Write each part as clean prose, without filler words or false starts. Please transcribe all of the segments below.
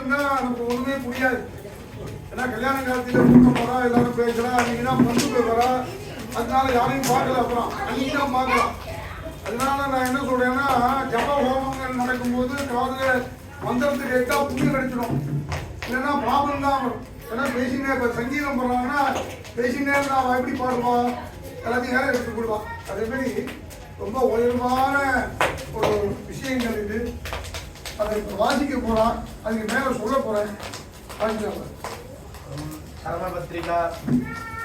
இருந்தா நமக்கு ஒண்ணுமே புரியாது. ஏன்னா கல்யாண காலத்துல கூட்டம் போறா, எல்லாரும் பேசுறா, அன்னைக்கு தான் பந்து வரா, அதனால யாரையும் பார்க்கல. அப்புறம் அன்னைக்கு தான் பார்க்கலாம். அதனால நான் என்ன சொல்றேன்னா, ஜப ஹோமங்கள் நடக்கும்போது காதுல மந்திரத்தை கேட்டா புண்ணியம் கிடைச்சிடும், இல்லைன்னா பாபம் தான் வரும். ஏன்னா பேசினே இப்போ சங்கீதம் போடுறாங்கன்னா பேசினே நான் எப்படி பாடுவா, எல்லாத்தையும் வேலை எடுத்து கொடுவான். அதேமாரி ரொம்ப உயர்வான ஒரு விஷயங்கள் இது. அதை வாசிக்க போறான், அதுக்கு மேல சொல்ல போறேன். धर्मपत्रिका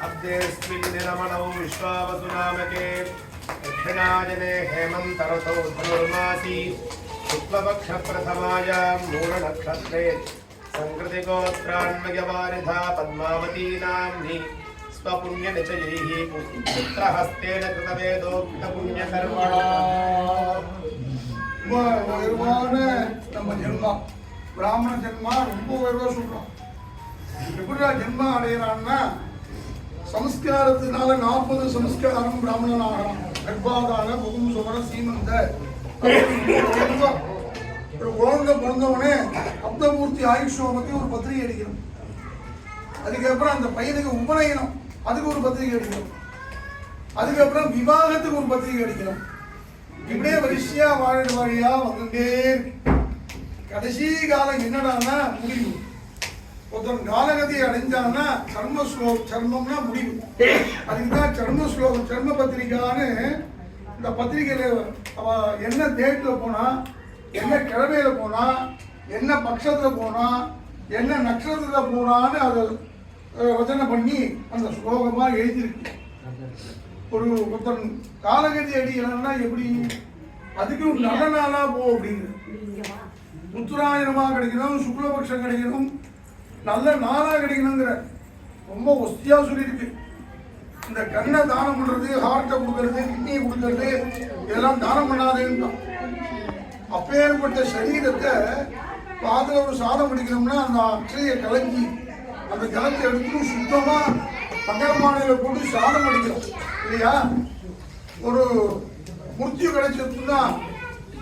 अब्देस्मिन् निरमणौ विश्वावसु नामके दक्षिणाजने हेमन्तऋतौ धनुर्मासी शुक्लपक्षप्रथमायां मूलनक्षत्रे संकृतिगोत्रान्वयवारिधा पद्मावती नाम्नि स्वपुण्यनिचयैः पुत्रहस्तेन कृतवेदोक्तपुण्यकर्मणा. நம்ம ஜென்மா பிராமண ஜென்மா ரொம்ப உயர்வா சொல்றோம். எப்படியா ஜென்மா அடையிறான்னா, சம்ஸ்காரத்தினால 40 சம்ஸ்காரம் பிராமணன் ஆகலாம். கர்ப்பாதான புகும் சுமர சீமந்த ஒரு குழந்தை பிறந்தவனே அப்தமூர்த்தி ஆயுஷ்யோமத்தை ஒரு பத்திரிகை அடிக்கணும். அதுக்கப்புறம் அந்த பையனுக்கு உபநயனம், அதுக்கு ஒரு பத்திரிகை அடிக்கணும். அதுக்கப்புறம் விவாகத்துக்கு ஒரு பத்திரிகை அடிக்கணும். இப்படியே வரிசையா வாழியா வந்துட்டே கடைசி காலம் என்னடான்னா முடிவு. ஒருத்தன் காலகதியை அடைஞ்சான்னா சர்மம்னா முடிவு. அதுக்குதான் சர்ம ஸ்லோகம், சர்ம பத்திரிகான்னு. இந்த பத்திரிகையில அவ என்ன டேட்ல போனா, என்ன கிழமையில போனா, என்ன பட்சத்துல போனா, என்ன நட்சத்திரத்துல போனான்னு அதை ரச்சனை பண்ணி அந்த ஸ்லோகமா எழுதியிருக்கு. ஒருத்தன் காலகதி அடிக்கணும்னா எப்படி, அதுக்கு நல்ல நாளா போ அப்படின்னு. உத்தராயணமா கிடைக்கணும், சுக்லபக்ஷம் கிடைக்கணும், நல்ல நாளா கிடைக்கணுங்கிற ரொம்ப ஒஸ்தியா சொல்லியிருக்கு. இந்த கண்ணை தானம் பண்றது, ஹார்ட்டை கொடுக்கறது, கிட்னியை கொடுக்கறது, இதெல்லாம் தானம் பண்ணாதேன்னு. அப்பேற்பட்ட சரீரத்தை அதுல ஒரு சாதம் படிக்கணும்னா அந்த அக்ஷய கலஞ்சி அந்த ஜலத்தை எடுத்து சுத்தமா பங்கரமானையில போட்டு சாதம் அடிக்கிறோம் இல்லையா. ஒரு முர்த்தியும் கிடைச்சதுன்னா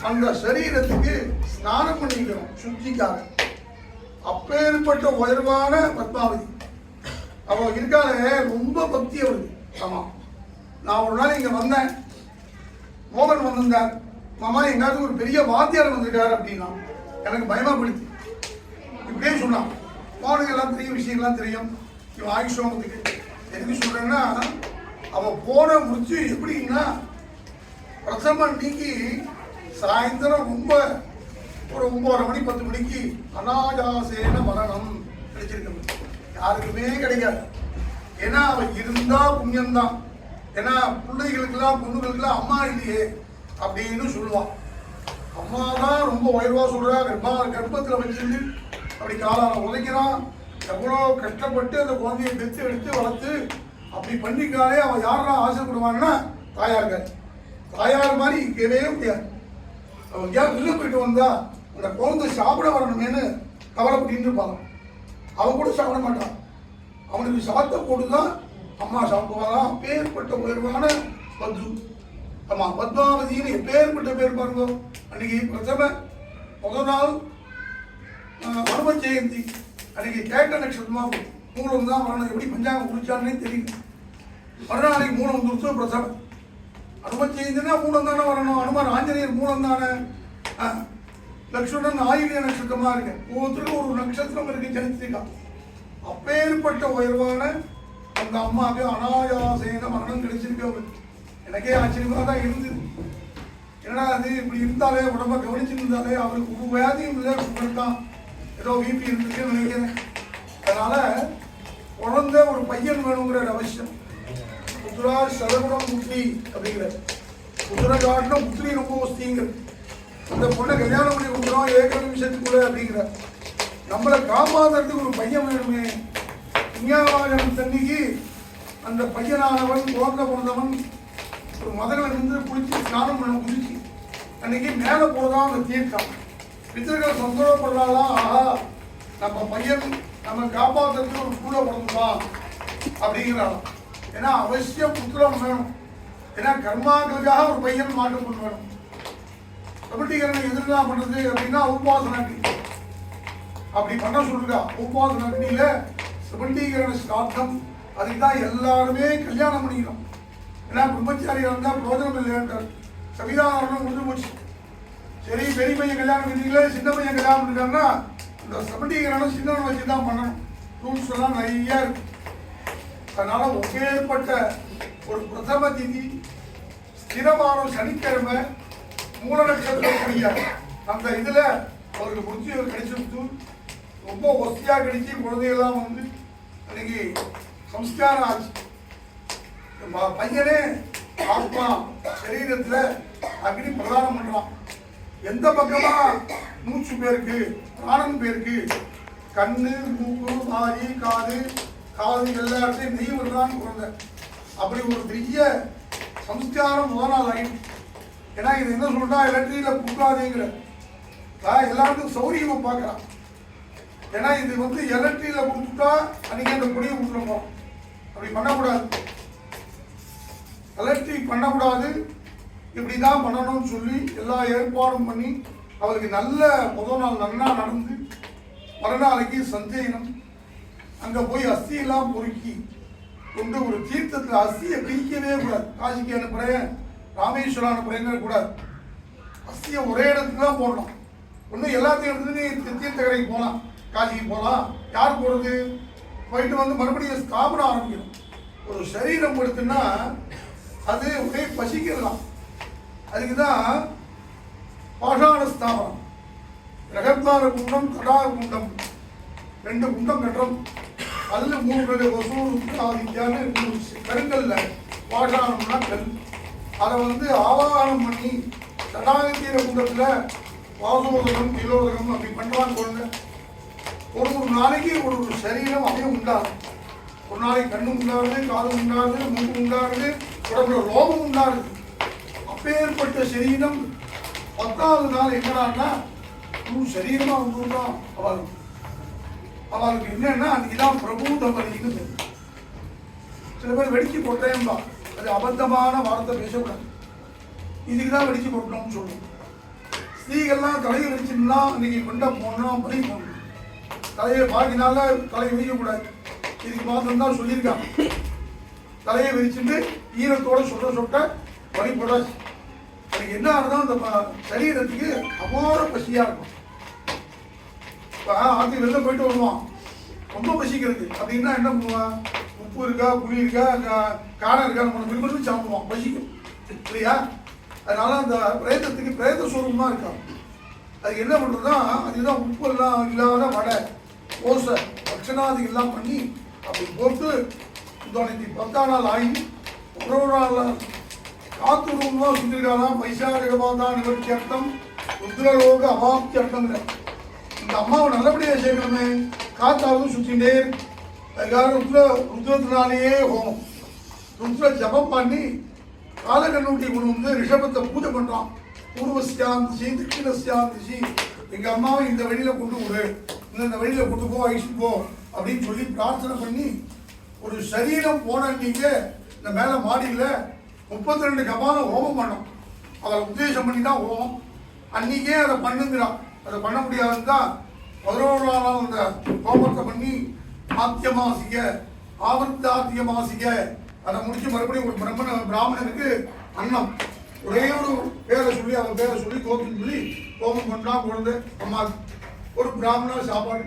அந்த சரீரத்துக்கு ஸ்நானம் பண்ணிக்கிறோம் சுத்திக்காக. அப்பேற்பட்ட உயர்வான பத்மாவதி அவ இருக்காளே, ரொம்ப பக்தி அவளுக்கு. ஆமா, நான் ஒரு நாள் இங்க வந்தேன், மோகன் வந்திருந்தார். மாமா எங்காவது ஒரு பெரிய வாத்தியார் வந்திருக்காரு அப்படின்னா எனக்கு பயமா பிடிச்சு. இப்படியே சொன்னான், மோகனுக்கு எல்லாம் தெரியும், விஷயங்கள்லாம் தெரியும். இவன் ஆயுஷ்யோமத்துக்கு எதுக்கு சொல்றேன்னா, அவ போன முடிச்சு எப்படின்னா பிரசம நீக்கி சாயந்தரம் ரொம்ப ஒரு 9:30 மணி 10 மணிக்கு அனாயாசேன மரணம் கிடைச்சிருக்கு. யாருக்குமே கிடைக்காது. ஏன்னா அவ இருந்தா புண்ணியம்தான். ஏன்னா பிள்ளைகளுக்கெல்லாம் பொண்ணுகளுக்கெல்லாம் அம்மா இல்லையே அப்படின்னு சொல்லுவான். அம்மா தான் ரொம்ப உயர்வா சொல்றா. கர்ப்பத்தில் வச்சிருந்து அப்படி காலால உதைக்கிறான். எவ்வளோ கஷ்டப்பட்டு அந்த குழந்தைய பெற்று எடுத்து வளர்த்து அப்படி பண்ணிக்காலே அவன் யாரெல்லாம் ஆசைப்படுவாங்கன்னா தாயார்கள். தாயார் மாதிரி இருக்கவே முடியாது. அவன் ஏன் வெளில போயிட்டு வந்தா அந்த குழந்தை சாப்பிட வரணுமேனு கவலைப்பட்டு இருப்பாங்க. அவன் கூட சாப்பிட மாட்டான். அவனுக்கு சாத்த போட்டுதான் அம்மா சாப்பிடுவாராம். பேர்பட்ட உயர்வான பத்ரு. ஆமா, பத்மாவதினு எப்பேற்பட்ட பேர் பாருங்க. அன்னைக்கு பிரதம முதல் நாள் அனும ஜெயந்தி அன்னைக்கு கேட்ட நட்சத்திரமா மூலம் தான் வரணும். எப்படி பஞ்சாங்கம் குடிச்சான்னே தெரியும். மறுநாளைக்கு மூலம் வந்துருச்சு பிரசவ. அனும ஜெயந்தினா மூலம் தானே வரணும். அனுமார் ஆஞ்சநேயர் மூலம் தானே. லக்ஷ்மணன் ஆயுளிய நட்சத்திரமா இருக்கு. ஒவ்வொருத்தருக்கும் ஒரு நட்சத்திரம் இருக்கு ஜனித்திரிக்கா. அப்பேற்பட்ட உயர்வான அந்த அம்மாவுக்கு அனாயாசேன மரணம் கிடைச்சிருக்கு. எனக்கே ஆச்சரியமா தான் இருந்தது. ஏன்னா அது இப்படி இருந்தாலே உடம்ப கவனிச்சிருந்தாலே அவருக்கு ஒரு வியாதியும் இல்லை, சுகர் தான், ஏதோ பிபி இருந்துச்சுன்னு நினைக்கிறேன். அதனால குழந்தை ஒரு பையன் வேணுங்கிற அவசியம். புத்திரா சதகுணம் புத்திரி அப்படிங்கிற புத்திர காட்டின புத்திரி ரொம்ப வஸ்திங்கிற அந்த பொண்ணை கல்யாணம் பண்ணி கொடுக்குறோம் ஏக நிமிஷத்துக்குள்ள அப்படிங்கிற. நம்மளை காப்பாற்றுறதுக்கு ஒரு பையன் வேணுமே. விஞ்ஞானம் தண்ணிக்கு அந்த பையனானவன் குழந்தை பிறந்தவன் ஒரு மதங்களை இருந்து குளிச்சு ஸ்நானம் பண்ண குளிச்சு அன்னைக்கு மேலே போதான் அந்த தீர்க்கம். பித்தர்கள் சந்தோஷப்படுறாலாம், ஆஹா நம்ம பையன் நம்ம காப்பாற்றுறதுக்கு ஒரு கூட பிறந்துதான் அப்படிங்கிறாலும். ஏன்னா அவசியம் புத்திரம் வேணும். ஏன்னா கர்மாக்களுக்காக ஒரு பையன் மாட்டு பொண்ணு வேணும். கமிட்டிகரனை எதிர்கா பண்றது அப்படின்னா உபாசனாட்டி. அப்படி பண்ண சொல்லுங்க. உபவாச அக்னியில சிவண்டீகரண ஸ்ராத்தம், அதுக்கு தான் எல்லாருமே கல்யாணம் பண்ணிக்கணும். ஏன்னா பிரம்மச்சாரியா இருந்தா பிரோஜனம் இல்லைன்றார். சவிதாரணம் முடிஞ்சு போச்சு. சரி, பெரிய பையன் கல்யாணம் பண்ணீங்களே, சின்ன பையன் கல்யாணம் பண்ணிட்டாங்கன்னா இந்த சிவண்டீகரணம் சின்னவனை வச்சு தான் பண்ணணும். ரூல்ஸ் எல்லாம் நிறைய இருக்கு. அதனால ஒகேற்பட்ட ஒரு பிரதம திதி ஸ்திரமான சனிக்கிழமை மூல நட்சத்திரக்கூடிய அந்த இதுல அவருக்கு முடிச்சு கிடைச்சிருக்கு. ரொம்ப ஒஸ்தியா கிடைச்சி குழந்தையெல்லாம் வந்து அன்னைக்கு சம்ஸ்காரம் ஆச்சு. பையனே ஆத்மா சரீரத்துல அக்னி பிரதானம் பண்ணலாம். எந்த பக்கமா மூச்சு பேருக்கு, பிராணம் பேருக்கு, கண்ணு, மூக்கு, வாய், காது, எல்லா இடத்தையும் நெய் விடுறான்னு குழந்தை. அப்படி ஒரு பெரிய சம்ஸ்காரம் முதல் நாள் ஆகிடும். ஏன்னா இது என்ன சொல்றா, எலக்ட்ரியில புக்காதேங்கிற எல்லாருக்கும் சௌரியமா பார்க்கலாம். ஏன்னா இது வந்து எலக்ட்ரியில கொடுத்துட்டா அன்னைக்கு அந்த பொடியை கொடுத்துருவோம். அப்படி பண்ணக்கூடாது, எலக்ட்ரிக் பண்ணக்கூடாது, இப்படிதான் பண்ணணும்னு சொல்லி எல்லா ஏற்பாடும் பண்ணி அவருக்கு நல்ல முதல் நாள் நன்னா நடந்து மறுநாளைக்கு சஞ்சயனம். அங்க போய் அஸ்தியெல்லாம் பொறுக்கி கொண்டு ஒரு தீர்த்தத்தில் அஸ்தியை பிரிக்கவே கூடாது. காசிக்கு அனுப்புறேன், ராமேஸ்வரம் அனுப்புறேங்க கூடாது. அஸ்தியை ஒரே இடத்துக்கு தான் போடணும். ஒன்றும் எல்லாத்தையும் எடுத்துட்டு தீர்த்தக்கரைக்கு போகலாம், காசிக்கு போகலாம். யார் போகிறது? போயிட்டு வந்து மறுபடியும் ஸ்தாபனம் ஆரம்பிக்கணும். ஒரு சரீரம் எடுத்துன்னா அது ஒரே பசிக்கிறலாம். அதுக்கு தான் பாஷாண ஸ்தாபனம். ரகத்வார குண்டம், தடாக குண்டம், 2 குண்டம் கட்டுறோம். அதுல 3 வசூல் ஆதித்யான்னு கருங்கல்ல பாஷாணம்னா கல். அதை வந்து ஆவாகனம் பண்ணி தடாகத்தீர குண்டத்துல வாசோதகம், திலோதகம் அப்படி பண்றான்னு சொல்லுங்க. ஒரு நாளைக்கு ஒரு சரீரம் அப்படியே உண்டாகும். ஒரு நாளைக்கு கண்ணு உண்டாகுது, காது உண்டாகுது, மூக்கு உண்டாகுது, உடம்புல ரோகம் உண்டாகுது. அப்பேற்பட்ட சரீரம் 10வது நாள் என்னடான்னா சரீரமா வந்துதான் அவளுக்கு என்னன்னா அன்னைக்குதான் பிரபூத பலின்னு. சில பேர் வெடிச்சு போட்டேன்பா, அது அபத்தமான வார்த்தை பேசக்கூடாது. இதுக்குதான் வெடிச்சு போட்டோம்னு சொல்லுவோம். ஸ்திரீகள்லாம் தலையை வெடிச்சுன்னா அன்னைக்கு கொண்ட போனோம், பலி போடணும். தலையை பாக்கினால தலையை வெடிக்கக்கூடாது. இதுக்கு மாத்திரம் தான் சொல்லியிருக்காங்க. தலையை வெடிச்சுட்டு ஈரத்தோட சொட்ட பலி போடாச்சு. அதுக்கு என்ன ஆகுதுன்னா அந்த சரீரத்துக்கு அபார பசியா இருக்கும். ஆத்தி வெளில போயிட்டு வருவான், ரொம்ப பசிக்கிறது அப்படின்னா என்ன பண்ணுவான்? உப்பு இருக்கா, புளி இருக்கா, காரம் இருக்கா, நம்ம விரும்பி சாப்பிடுவான், பசிக்கும் இல்லையா? அதனால அந்த பிரேதத்துக்கு பிரேத சுரூபமா இருக்கா. அதுக்கு என்ன பண்றதுன்னா அதுதான் உப்பு எல்லாம் இல்லாத வடை, ஓசை, பட்சணாதிகள்லாம் பண்ணி அப்படி போட்டு 10ஆம் நாள் ஆகி 11ஆம் நாள் காத்துருவா சுத்திருக்காலாம். வைசாகபாதான் நிவர்த்தியர்த்தம் ருத்ரலோக அபாப்தியர்த்தங்கிற இந்த அம்மாவை நல்லபடியாக சேர்க்கணுமே. காத்தாவது சுத்திட்டே அதுக்காக ருத்ரத்தினாலேயே ஹோமம், ருத்ர ஜபம் பண்ணி காலகண்ணூட்டி கொண்டு வந்து ரிஷபத்தை பூஜை பண்றான். பூர்வஸ்யாந்திசி, தட்சிணஸ்யாந்திசி, எங்க அம்மாவை இந்த வழியில கொண்டு விடு, இந்த வழியில கொண்டு போ, ஐசு போ அப்படின்னு சொல்லி பிரார்த்தனை பண்ணி ஒரு சரீரம் போன நீங்க இந்த மேல மாடியில 32 கபால ஹோமம் பண்ணோம். அவரை உத்தேசம் பண்ணி தான் ஹோமம். அன்னைக்கே அதை பண்ணுங்கிறான். அதை பண்ண முடியாதுன்னு தான் 11ஆம் நாள் அந்த ஹோமத்தை பண்ணி ஆத்தியமாசிக ஆவர்த்தாத்தியமாசிக அதை முடிச்சு மறுபடியும் ஒரு பிராமணனுக்கு அன்னம் ஒரே ஒரு பேரை சொல்லி அவன் பேரை சொல்லி கோத்துன்னு சொல்லி ஹோமம் பண்ணா குழந்தை அம்மா ஒரு பிராமண சாப்பாடு.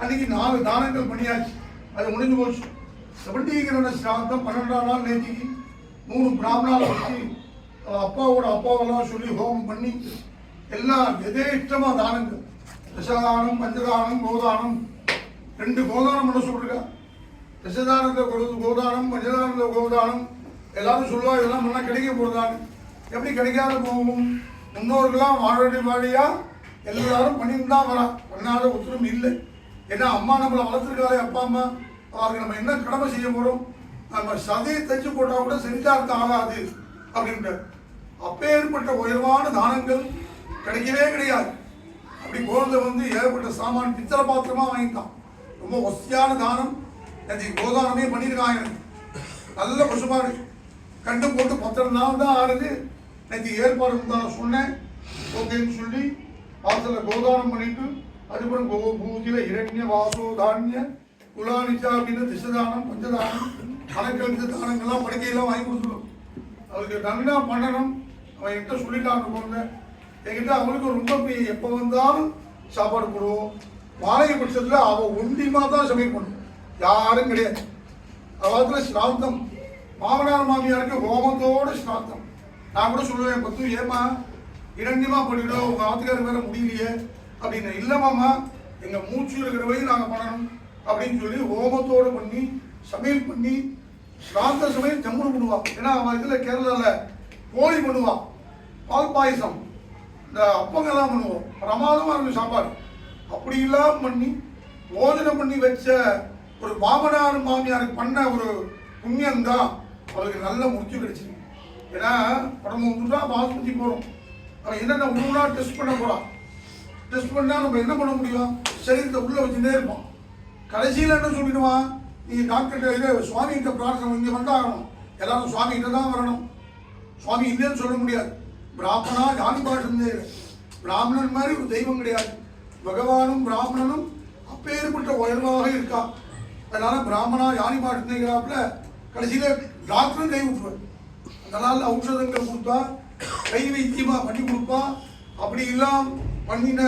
அன்னைக்கு 4 தானங்கள் பண்ணியாச்சு. அது முடிஞ்சு போச்சு. சபண்டீகரண சிராந்தம் 12ஆம் நாள் நேற்றுக்கு 3 பிராமணாவை வச்சு அப்பாவெல்லாம் சொல்லி ஹோமம் பண்ணி எல்லாம் எதேஷ்டமா தானங்கள், தசதானம், பஞ்சதானம், கோதானம், 2 கோதானம் பண்ண சொல்றா. தசதானத்தில் கோதானம், பஞ்சதானத்தில் கோதானம் எல்லாரும் சொல்லுவா. இதெல்லாம் முன்னா கிடைக்க போறதான்னு. எப்படி கிடைக்காத போகும்? முன்னோர்கள்லாம் வாழியா எல்லாரும் பண்ணிட்டு தான் வரா. பண்ணாத ஒத்துரும் இல்லை. ஏன்னா அம்மா நம்மளை வளர்த்துருக்காளே, அப்பா அம்மா, அவருக்கு நம்ம என்ன கடமை செய்ய போறோம்? நம்ம சதையை தைச்சு போட்டா கூட சரிதார்த்தம் ஆகாது அப்படின்ட்டு அப்பேற்பட்ட உயர்வான தானங்கள் கிடைக்கவே கிடையாது. அப்படி குழந்தை வந்து ஏகப்பட்ட சாமான் பித்தளை பாத்திரமா வாங்கிட்டான். ரொம்ப வசதியான தானம். கோதானமே பண்ணியிருக்காங்க. நல்ல பசுமாடு கண்டு போட்டு 10 நாள் தான் ஆறுது. நேற்று ஏற்பாடு தான் சொன்னேன். ஓகேன்னு சொல்லி வாசல கோதானம் பண்ணிட்டு அதுக்கப்புறம் கோபூதில இரண்ய வாசோதானிய குலானிச்சா அப்படின்னு திசதானம் பஞ்சதானம் கணக்கெழுத்து தானங்கள்லாம் படுக்கையெல்லாம் வாங்கி கொடுத்துடும். அவருக்கு நல்லா பண்ணணும். அவன் என்கிட்ட சொல்லிட்டான்னு போங்க. என்கிட்ட அவனுக்கு ரொம்ப எப்போ வந்தாலும் சாப்பாடு போடுவோம். மாலை பட்சத்தில் அவள் ஒண்டிமா தான் சமையல் பண்ணும், யாரும் கிடையாது. அவத்துல ஸ்ராத்தம் மாமனார் மாமியாருக்கு ஹோமத்தோட ஸ்ராத்தம். நான் கூட சொல்லுவேன், பத்து ஏமா இரண்டியமா பண்ணிவிடும், உங்கள் ஆத்துக்காரர் வேற முடியலையே அப்படின்னு. இல்லை மாமா, எங்கள் மூச்சு இருக்கிற வரையும் நாங்கள் பண்ணணும் அப்படின்னு சொல்லி ஹோமத்தோடு பண்ணி சமையல் பண்ணி ஸ்ராத்த சமையல் ஜம்முன்னு பண்ணுவான். ஏன்னா அவன் இதில் கேரளாவில் கோழி பண்ணுவான், பால் பாயசம், இந்த அப்பங்கெல்லாம் பண்ணுவோம். பிரமாதமாக இருக்கும் சாப்பாடு. அப்படியெல்லாம் பண்ணி போஜனம் பண்ணி வச்ச ஒரு மாமனார் மாமியாருக்கு பண்ண ஒரு புண்ணியம் தான் அவருக்கு நல்ல முடிச்சு கிடைச்சிருக்கு. ஏன்னா உடம்பு வந்துட்டா ஆஸ்பத்திரி போகிறோம். அவன் என்னென்ன உணவுனா டெஸ்ட் பண்ண போகிறான். டெஸ்ட் பண்ணால் நம்ம என்ன பண்ண முடியும்? சரீரத்தை உள்ளே வச்சுட்டே இருப்போம். கடைசியில் என்ன சொல்லிடுவான், நீங்கள் டாக்டர்கிட்ட சுவாமிகிட்ட பிரார்த்தனை இங்கே வந்தாகணும், எல்லாரும் சுவாமிகிட்ட தான் வரணும். சுவாமி இல்லைன்னு சொல்ல முடியாது. பிராமணா ஜானி பாட்டு பிராமணன் மாதிரி ஒரு தெய்வம் கிடையாது. பகவானும் பிராமணனும் அப்பேற்பட்ட உயர்வாக இருக்கா. அதனால பிராமணா யானி பாட்டுங்கிறாப்புல கடைசியில் டாக்டரும் கை விட்டுருவார். அதனால ஔஷதங்கள் கொடுத்தா கை வைத்தியமாக பண்ணி கொடுப்பா. அப்படி எல்லாம் பண்ணின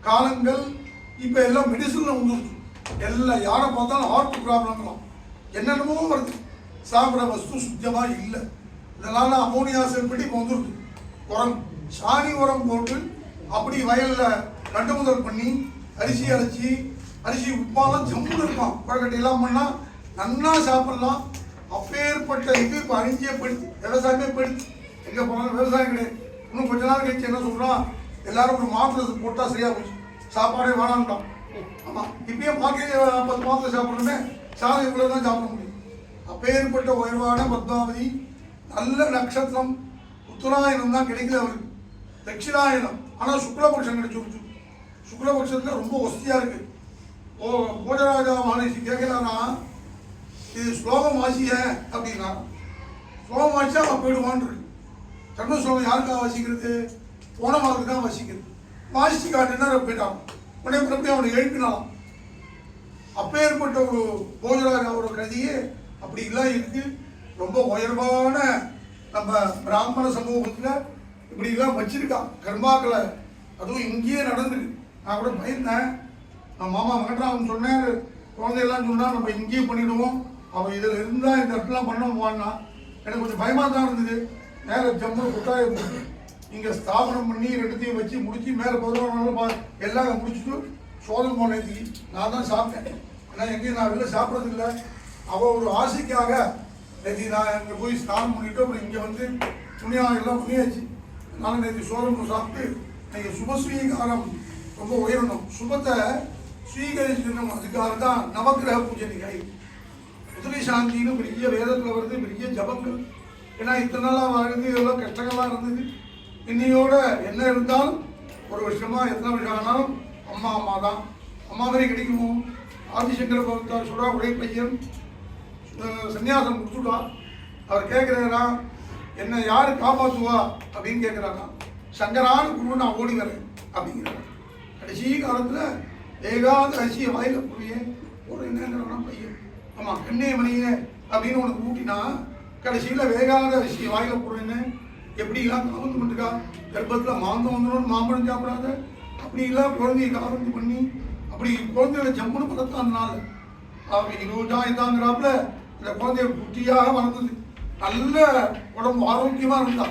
காலங்கள் இப்போ எல்லாம் மெடிசனில் வந்துருச்சு. எல்லாம் யாரை பார்த்தாலும் ஹார்ட் ப்ராப்ளம்லாம் என்னென்னமோ வருது. சாப்பிட வஸ்து சுத்தமாக இல்லை. இதனால அமோனியா செல்படி இப்போ வந்துருக்கு. உரம் சாணி உரம் போட்டு அப்படி வயலில் நட்டு முதல் பண்ணி அரிசி அரைச்சி அரிசி உப்பாலாம் ஜம்முன்னு இருப்பான். பழக்கட்டையெல்லாம் பண்ணால் நன்னா சாப்பிட்லாம். அப்பேற்பட்ட இது இப்போ அழிஞ்சே போயிடுச்சு. விவசாயமே போயிடுச்சு. எங்கே போனாலும் விவசாயம் கிடையாது. இன்னும் கொஞ்ச நாள் கழிச்சு என்ன சொல்கிறான், எல்லாரும் ஒரு மாத்திரை போட்டால் சரியாக போச்சு, சாப்பாடே வேணான்ட்டான். ஆமாம், இப்பயே பாக்கி 10 மாத்திரை சாப்பிட்றோமே, சாதம் இவ்வளோ தான் சாப்பிட முடியும். அப்பேற்பட்ட உயர்வான பத்மாவதி நல்ல நட்சத்திரம். உத்தராயணம் தான் கிடைக்கல அவருக்கு, தட்சிணாயணம். ஆனால் சுக்லபக்ஷம் கிடைச்சி. சுக்லபக்ஷத்தில் ரொம்ப வசதியாக இருக்குது. போஜராஜா மகரிஷி கேட்கலான்னா, இது ஸ்லோகம் வாசிய அப்படின்னா, ஸ்லோகம் வாசிச்சா அவன் போயிடுவான் இருக்கு. சர்ம ஸ்லோகம் யாருக்காக வாசிக்கிறது? போன மாதத்துக்கு தான் வாசிக்கிறது. வாசிச்சு காட்டுன்னா போயிட்டான். உடனே மறுபடியும் அவனை எழுப்பினாலாம். அப்பேற்பட்ட ஒரு போஜராஜாவோட கதையே அப்படி எல்லாம் இருக்கு. ரொம்ப உயர்வான நம்ம பிராமண சமூகத்தில் இப்படிலாம் வச்சிருக்கான் கர்மாக்களை. அதுவும் இங்கேயே நடந்துருக்கு. நான் கூட பயந்தேன். நான் மாமா மகன்றான் சொன்னேன், குழந்தையெல்லாம் சொன்னால் நம்ம இங்கேயே பண்ணிவிடுவோம், அவன் இதில் இருந்தால் இந்த இடத்துலாம் பண்ணுவான்னா. எனக்கு கொஞ்சம் பயமாக தான் இருந்தது. மேலே ஜம்மு குட்டாயம் போட்டு இங்கே ஸ்தாபனம் பண்ணி ரெண்டுத்தையும் வச்சு முடிச்சு மேலே 11 நாள் எல்லாம் முடிச்சுட்டு சோதனை போனதுக்கு நான் தான் சாப்பிட்டேன். ஏன்னா எங்கேயும் நான் வெளில சாப்பிட்றதில்லை. அவள் ஒரு ஆசைக்காக நேற்று நான் இங்கே போய் ஸ்நானம் பண்ணிவிட்டு அப்புறம் இங்கே வந்து துணியாக எல்லாம் பண்ணியாச்சு. அதனால் நேற்று சோதனை சாப்பிட்டு நீங்கள் சுபஸ்வீகாரம் ரொம்ப உயரணும், சுபத்தை ஸ்வீகரிக்கணும். அதுக்காக தான் நவக்கிரக பூஜை நிகழ்ச்சி. முதலி சாந்தின்னு பெரிய வேதத்தில் வருது, பெரிய ஜபங்கள். ஏன்னா இத்தனை நாளாக வாழ்ந்து இதெல்லாம் கஷ்டங்கள்லாம் இருந்தது. இன்னையோட என்ன இருந்தாலும் ஒரு வருஷமா எத்தனை வருஷம் ஆனாலும் அம்மா அம்மா தான். அம்மா மாதிரி கிடைக்குமோ? ஆதிசங்கர பகவத்தார் சொல்றா, ஒரே பையன் சன்னியாசம் கொடுத்துட்டா. அவர் கேட்குறாரா, என்னை யார் காப்பாற்றுவா அப்படின்னு கேட்குறாரா. சங்கரான குரு நான் ஓடி வரேன் அப்படிங்கிறார். கடைசி காலத்தில் வேகாத அரிசியை வாயில புரிய ஒரு என்னங்கிறானா பையன். ஆமாம், கண்ணே மணியே அப்படின்னு உனக்கு ஊட்டினா கடைசியில் வேகாத அரிசியை வாயில போடுறேன்னு எப்படிலாம் காவந்து பண்ணிருக்கா. கர்ப்பத்தில் மாந்தம் வந்துடும், மாம்பழம் சாப்பிடாத அப்படிலாம் குழந்தைய காவந்து பண்ணி அப்படி குழந்தைகளை ஜம்முன்னு பதத்தானால அவங்க 20 ஆயிரத்தாங்கிறாப்புல இந்த குழந்தைய குட்டியாக வளர்ந்தது. நல்ல உடம்பு ஆரோக்கியமாக இருந்தா.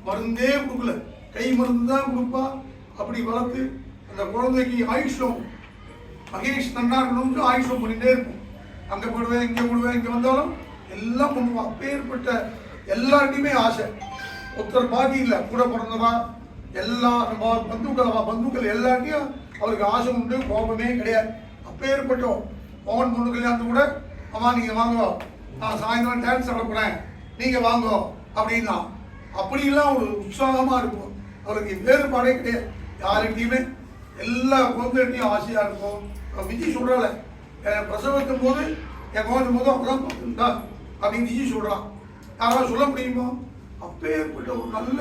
மருந்தே கொடுக்கல, கை மருந்து தான் கொடுப்பா. அப்படி வளர்த்து அந்த குழந்தைக்கு ஆயுஷம் மகேஷ் நன்னா இருக்கணும்னு ஆயுஷம் பண்ணிகிட்டே இருக்கும். அங்கே போடுவேன், இங்கே போடுவேன், இங்கே வந்தாலும் எல்லாம் பண்ணுவான். அப்பேற்பட்ட எல்லார்ட்டையுமே ஆசை. ஒருத்தர் பாக்கி இல்லை, கூட பிறந்தவா எல்லா பந்துக்கள் எல்லாத்தையும் அவருக்கு ஆசை உண்டு, கோபமே கிடையாது. அப்பேற்பட்டோம். பவன் பொண்ணு கல்யாணத்து கூட அம்மா நீங்கள் வாங்கோ, நான் சாயந்தரம் டான்ஸ் ஆடப்போறேன், நீங்கள் வாங்கோ அப்படின்னா அப்படிலாம் ஒரு உற்சாகமாக இருக்கும். அவருக்கு வேறுபாடே கிடையாது. யாருக்கிட்டையுமே எல்லா குழந்தைகிட்டையும் ஆசையாக இருக்கும். விஜய் சொல்கிறாள், பிரசவத்தும் போது என் குழந்தை போது அப்பதான் பார்த்துருந்தா அப்படின்னு விஜய் சொல்கிறான். யாராவது சொல்ல முடியுமோ? அப்பேற்பட்ட ஒரு நல்ல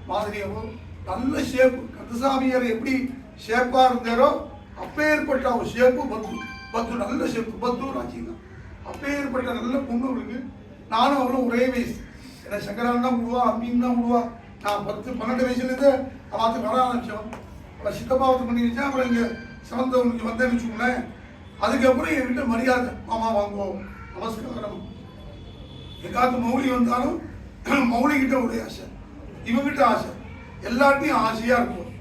மாதிரியாகவும் நல்ல ஷேப். கந்தசாமியார் எப்படி ஷேப்பா இருந்தாரோ அப்பேற்பட்ட அவர் ஷேப்பு பத்து நல்ல ஷேப்பு பத்து ராஜிங்க அப்பேற்பட்ட நல்ல பொண்ணு அவளுக்கு. நானும் அவளும் ஒரே வயசு. ஏன்னா சங்கரான் தான் விடுவா, அம்மியும் தான் விடுவா. நான் 10-12 வயசுலேருந்து அவத்து வர ஆரம்பிச்சோம். அவள் சித்தப்பாவத்து பண்ணி வச்சேன். அப்புறம் இங்கே சிவந்தவனுக்கு வந்தேன்னு வச்சுக்கோங்களேன். அதுக்கப்புறம் என்கிட்ட மரியாதை, மாமா வாங்குவோம், நமஸ்காரம். எங்காத்து மௌலி வந்தாலும் மௌலிகிட்ட ஒரு ஆசை, இவங்கிட்ட ஆசை, எல்லாத்தையும் ஆசையாக இருக்கும்.